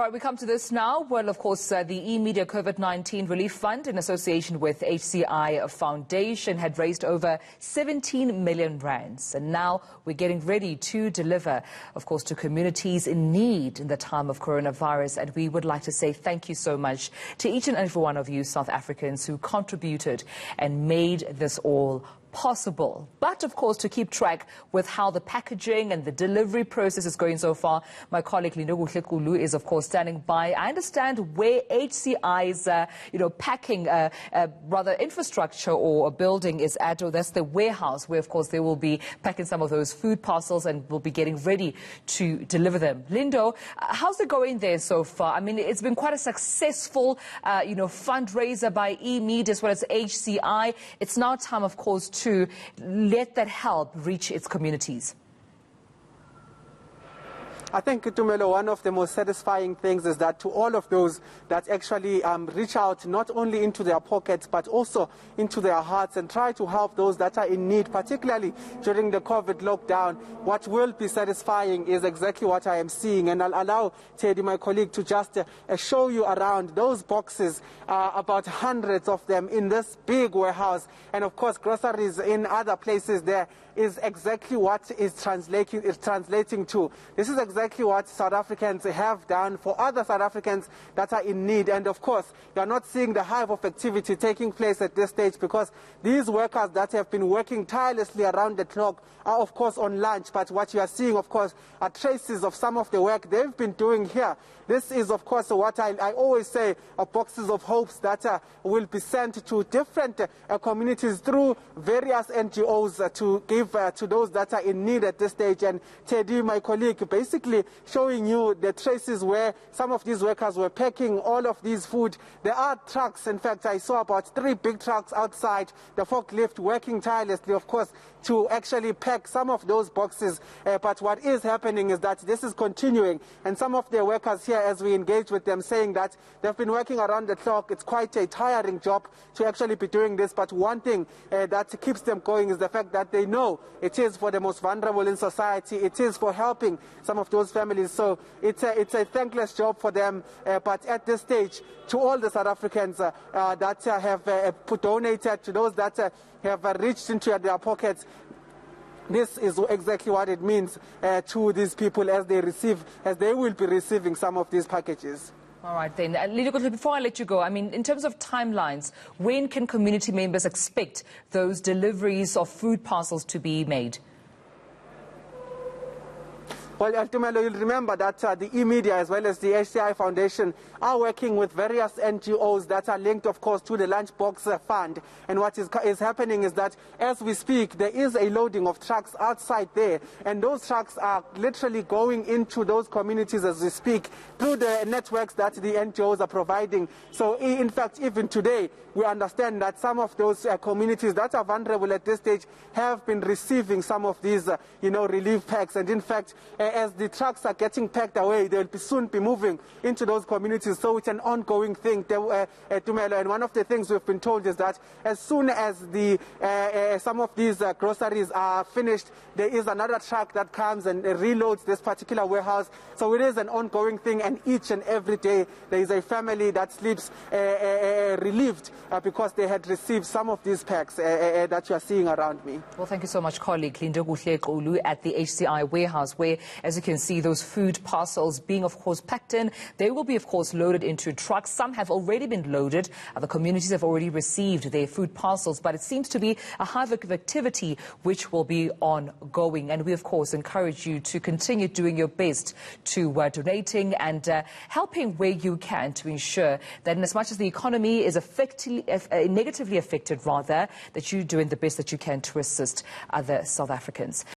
All right, we come to this now. Well, of course, the eMedia COVID-19 Relief Fund, in association with HCI Foundation, had raised over 17 million rands. And now we're getting ready to deliver, of course, to communities in need in the time of coronavirus. And we would like to say thank you so much to each and every one of you South Africans who contributed and made this all possible. But of course, to keep track with how the packaging and the delivery process is going so far, my colleague Linda is of course standing by. I understand where HCI's packing rather infrastructure or a building is at, or that's the warehouse where of course they will be packing some of those food parcels and will be getting ready to deliver them. Lindo, how's it going there so far? I mean, it's been quite a successful fundraiser by eMedia as well as HCI. It's now time, of course, to let that help reach its communities. I think, Tumelo, one of the most satisfying things is that to all of those that actually reach out not only into their pockets but also into their hearts and try to help those that are in need, particularly during the COVID lockdown, what will be satisfying is exactly what I am seeing. And I'll allow Teddy, my colleague, to just show you around those boxes, about hundreds of them in this big warehouse. And of course, groceries in other places there is exactly what is translating to. This is exactly what South Africans have done for other South Africans that are in need. And of course, you are not seeing the hive of activity taking place at this stage because these workers that have been working tirelessly around the clock are of course on lunch. But what you are seeing, of course, are traces of some of the work they've been doing here. This is, of course, what I always say, boxes of hopes that will be sent to different communities through various NGOs to give to those that are in need at this stage. And Teddy, my colleague, basically showing you the traces where some of these workers were packing all of these food. There are trucks. In fact, I saw about 3 big trucks outside the forklift working tirelessly, of course, to actually pack some of those boxes. But what is happening is that this is continuing. And some of the workers here, as we engage with them, saying that they've been working around the clock. It's quite a tiring job to actually be doing this. But one thing that keeps them going is the fact that they know it is for the most vulnerable in society. It is for helping some of those families. So it's a thankless job for them. But at this stage, to all the South Africans that have donated, to those that have reached into their pockets, this is exactly what it means to these people as they will be receiving some of these packages. All right, then. Lido, before I let you go, I mean, in terms of timelines, when can community members expect those deliveries of food parcels to be made? Well, ultimately, you'll remember that the eMedia as well as the HCI Foundation are working with various NGOs that are linked, of course, to the Lunchbox Fund. And what is happening is that as we speak, there is a loading of trucks outside there. And those trucks are literally going into those communities as we speak through the networks that the NGOs are providing. So, in fact, even today, we understand that some of those communities that are vulnerable at this stage have been receiving some of these, relief packs. And in fact, as the trucks are getting packed away, they'll soon be moving into those communities. So it's an ongoing thing, Tumelo. And one of the things we've been told is that as soon as some of these groceries are finished, there is another truck that comes and reloads this particular warehouse. So it is an ongoing thing, and each and every day there is a family that sleeps relieved because they had received some of these packs that you are seeing around me. Well, thank you so much, colleague Linda at the HCI warehouse, where, as you can see, those food parcels being, of course, packed in. They will be, of course, loaded into trucks. Some have already been loaded. Other communities have already received their food parcels. But it seems to be a hive of activity which will be ongoing. And we, of course, encourage you to continue doing your best to donating and helping where you can to ensure that, in as much as the economy is negatively affected, rather, that you're doing the best that you can to assist other South Africans.